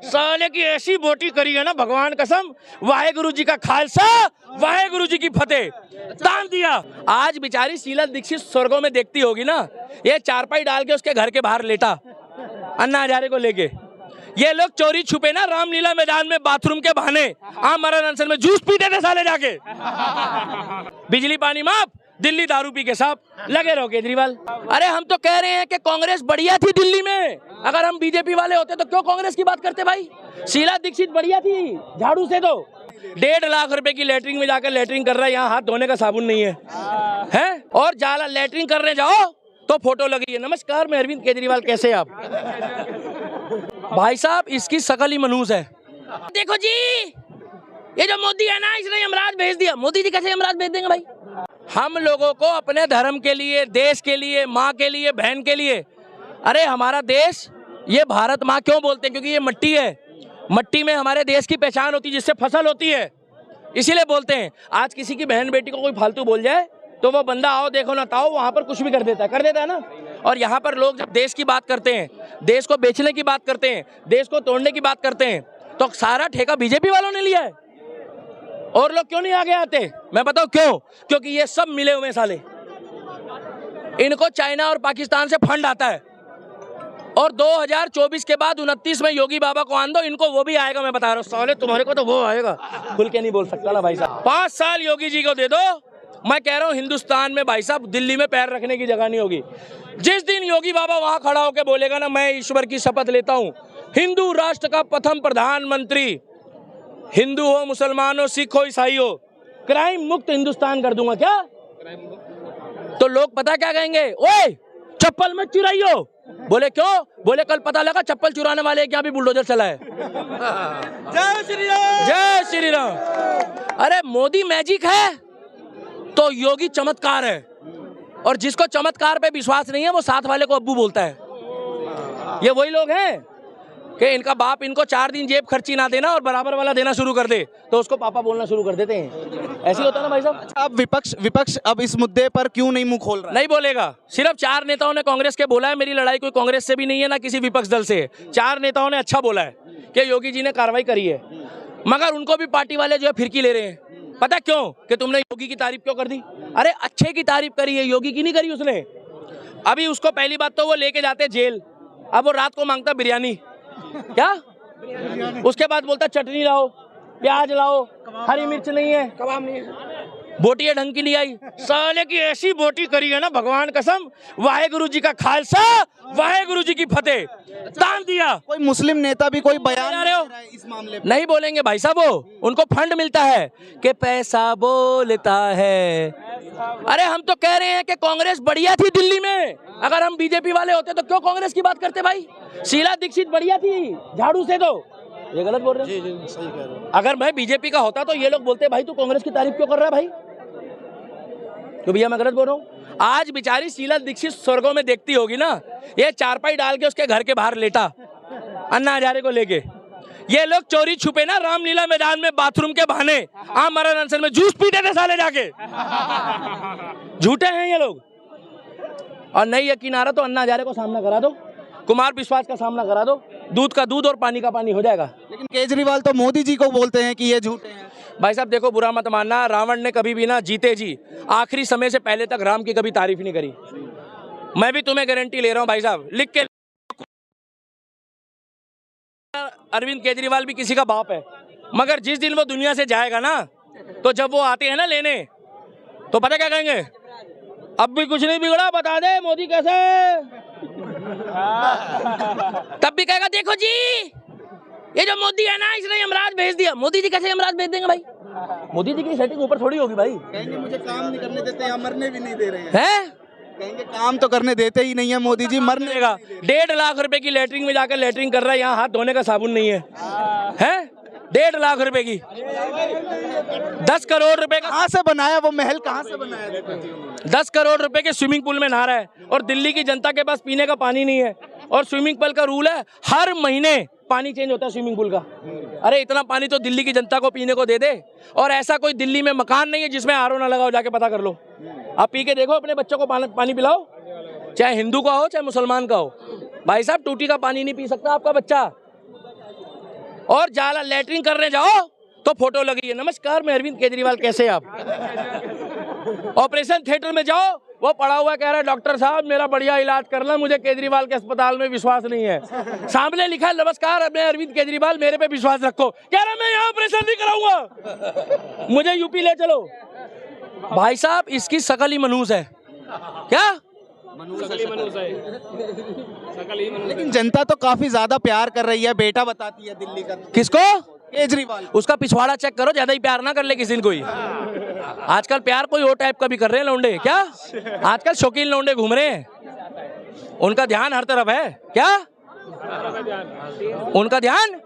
साले की ऐसी बोटी करी है ना भगवान कसम, वाहेगुरु जी का खालसा वाहेगुरु जी की फतेह, तान दिया। आज बेचारी शीला दीक्षित स्वर्गों में देखती होगी ना, ये चारपाई डाल के उसके घर के बाहर लेटा अन्ना हजारे को लेके। ये लोग चोरी छुपे ना रामलीला मैदान में बाथरूम के बहाने आमरण अनशन में जूस पीते थे साले जाके। बिजली पानी माफ, दिल्ली दारू पी के साहब लगे रहो केजरीवाल। अरे हम तो कह रहे हैं कि कांग्रेस बढ़िया थी दिल्ली में, अगर हम बीजेपी वाले होते तो क्यों कांग्रेस की बात करते भाई। शीला दीक्षित बढ़िया थी झाड़ू से, तो 1.5 लाख रुपए की लेटरिन में जाकर लेटरिन कर रहा है, यहाँ हाथ धोने का साबुन नहीं है? और जाला लेटरिन करने जाओ तो फोटो लगी है, नमस्कार मैं अरविंद केजरीवाल, कैसे आप। भाई साहब इसकी शकल ही मनहूस है। देखो जी ये जो मोदी है ना, इसने यमराज भेज दिया। मोदी जी कैसे यमराज भेज देंगे भाई। हम लोगों को अपने धर्म के लिए, देश के लिए, माँ के लिए, बहन के लिए, अरे हमारा देश ये भारत माँ क्यों बोलते हैं, क्योंकि ये मट्टी है, मट्टी में हमारे देश की पहचान होती है, जिससे फसल होती है, इसीलिए बोलते हैं। आज किसी की बहन बेटी को कोई फालतू बोल जाए तो वो बंदा आओ देखो ना ताओ वहां पर कुछ भी कर देता है ना। और यहाँ पर लोग जब देश की बात करते हैं, देश को बेचने की बात करते हैं, देश को तोड़ने की बात करते हैं, तो सारा ठेका बीजेपी वालों ने लिया है। और लोग क्यों नहीं आगे आते, मैं बताऊं क्यों, क्योंकि ये सब मिले हुए साले, इनको चाइना और पाकिस्तान से फंड आता है। और 2024 के बाद 29 में योगी बाबा को आन दो, इनको वो भी आएगा, मैं बता रहा हूँ साले, तुम्हारे को तो वो आएगा। खुल के नहीं बोल सकता ना भाई साहब। 5 साल योगी जी को दे दो, मैं कह रहा हूँ हिंदुस्तान में भाई साहब दिल्ली में पैर रखने की जगह नहीं होगी। जिस दिन योगी बाबा वहां खड़ा होकर बोलेगा ना, मैं ईश्वर की शपथ लेता हूँ हिंदू राष्ट्र का प्रथम प्रधानमंत्री, हिंदू हो मुसलमान हो सिख हो ईसाई हो, क्राइम मुक्त हिंदुस्तान कर दूंगा, क्या तो लोग पता क्या कहेंगे, ओए चप्पल मत चुराइयो। बोले क्यों, बोले कल पता लगा चप्पल चुराने वाले क्या भी बुलडोजर चला है। जय श्री राम, जय श्री राम। अरे मोदी मैजिक है तो योगी चमत्कार है, और जिसको चमत्कार पे विश्वास नहीं है वो साथ वाले को अब्बू बोलता है। ये वही लोग हैं कि इनका बाप इनको 4 दिन जेब खर्ची ना देना और बराबर वाला देना शुरू कर दे तो उसको पापा बोलना शुरू कर देते हैं। ऐसे होता है ना भाई साहब। अच्छा, अब विपक्ष अब इस मुद्दे पर क्यों नहीं मुंह खोल रहा है? नहीं बोलेगा, सिर्फ 4 नेताओं ने कांग्रेस के बोला है। मेरी लड़ाई कोई कांग्रेस से भी नहीं है ना किसी विपक्ष दल से। 4 नेताओं ने अच्छा बोला है कि योगी जी ने कार्रवाई करी है, मगर उनको भी पार्टी वाले जो है फिरकी ले रहे हैं। पता क्यों, कि तुमने योगी की तारीफ क्यों कर दी। अरे अच्छे की तारीफ करी है, योगी की नहीं करी उसने। अभी उसको पहली बात तो वो लेके जाते जेल, अब वो रात को मांगता बिरयानी, क्या उसके बाद बोलता चटनी लाओ, प्याज लाओ, हरी मिर्च नहीं है, कबाब नहीं है, बोटी ढंग की नहीं आई। साले की ऐसी बोटी करी है ना भगवान कसम, वाहेगुरु जी का खालसा वाहेगुरु जी की फतेह, तान दिया। कोई मुस्लिम नेता भी कोई बयान आ रहे हो इस मामले में नहीं बोलेंगे भाई साहब, वो उनको फंड मिलता है कि पैसा बोलता है। अरे हम तो कह रहे हैं कि कांग्रेस बढ़िया थी दिल्ली में, अगर हम बीजेपी वाले होते तो क्यों कांग्रेस की बात करते भाई। शीला दीक्षित बढ़िया थी झाड़ू से, तो ये गलत बोल रहे हैं। सही कह रहे हो। अगर मैं बीजेपी का होता तो ये लोग बोलते भाई तू कांग्रेस की तारीफ क्यों कर रहा है भाई, तो भैया मैं गलत बोल रहा हूँ। आज बेचारी शीला दीक्षित स्वर्गों में देखती होगी ना, ये चारपाई डाल के उसके घर के बाहर लेटा अन्ना हजारे को लेके। ये लोग चोरी छुपे ना रामलीला मैदान में बाथरूम के बहाने आमरण अनशन में जूस पीते थे साले जाके। झूठे हैं ये लोग। और नहीं यकीन आ रहा तो अन्ना हजारे को सामना करा दो, कुमार विश्वास का सामना करा दो, दूध का दूध और पानी का पानी हो जाएगा। लेकिन केजरीवाल तो मोदी जी को बोलते हैं कि ये झूठे हैं। भाई साहब देखो, बुरा मत मानना, रावण ने कभी भी ना जीते जी आखिरी समय से पहले तक राम की कभी तारीफ नहीं करी। मैं भी तुम्हें गारंटी ले रहा हूं भाई साहब, लिख के। अरविंद केजरीवाल भी किसी का बाप है, मगर जिस दिन वो दुनिया से जाएगा ना, तो जब वो आते हैं ना लेने, तो पता क्या कहेंगे, अब भी कुछ नहीं बिगड़ा, बता दे मोदी कैसे। तब भी कहेगा देखो जी ये जो मोदी है ना, इसने यमराज भेज दिया। मोदी जी कैसे यमराज भेज देंगे भाई, मोदी जी की सेटिंग ऊपर थोड़ी होगी भाई। कहेंगे मुझे काम नहीं करने देते, यहाँ मरने भी नहीं दे रहे हैं। कहेंगे काम तो करने देते ही नहीं है मोदी जी, मरने देगा। 1.5 लाख रुपए की लेटरिन में जाकर लेटरिन कर रहा है, यहाँ हाथ धोने का साबुन नहीं है, हैं 1.5 लाख रुपए की, 10 करोड़ रुपए का कहाँ से बनाया वो महल, कहाँ से बनाया? 10 करोड़ रुपए के स्विमिंग पूल में नहा रहा है, और दिल्ली की जनता के पास पीने का पानी नहीं है। और स्विमिंग पूल का रूल है हर महीने पानी चेंज होता है स्विमिंग पूल का। अरे इतना पानी तो दिल्ली की जनता को पीने को दे दे। और ऐसा कोई दिल्ली में मकान नहीं है जिसमें आरओ ना लगाओ, जाके पता कर लो। आप पी के देखो, अपने बच्चों को पानी पिलाओ, चाहे हिंदू का हो चाहे मुसलमान का हो। भाई साहब टूटी का पानी नहीं पी सकता आपका बच्चा, और जाला लेटरिन करने जाओ तो फोटो लगी है, नमस्कार मैं अरविंद केजरीवाल, कैसे आप। ऑपरेशन थिएटर में जाओ, वो पड़ा हुआ कह रहा है डॉक्टर साहब मेरा बढ़िया इलाज करना, मुझे केजरीवाल के अस्पताल में विश्वास नहीं है। सामने लिखा है नमस्कार मैं अरविंद केजरीवाल, मेरे पे विश्वास रखो, कह रहा मैं यहाँ ऑपरेशन नहीं कराऊंगा, मुझे यूपी ले चलो। भाई साहब इसकी शकल ही मनहूस है। क्या लेकिन जनता तो काफी ज्यादा प्यार कर रही है, बेटा बताती है दिल्ली का। किसको? केजरीवाल। उसका पिछवाड़ा चेक करो, ज्यादा ही प्यार ना कर ले किसी ने कोई। आजकल प्यार कोई और टाइप का भी कर रहे हैं लौंडे। क्या आजकल शौकीन लौंडे घूम रहे हैं, उनका ध्यान हर तरफ है। क्या उनका ध्यान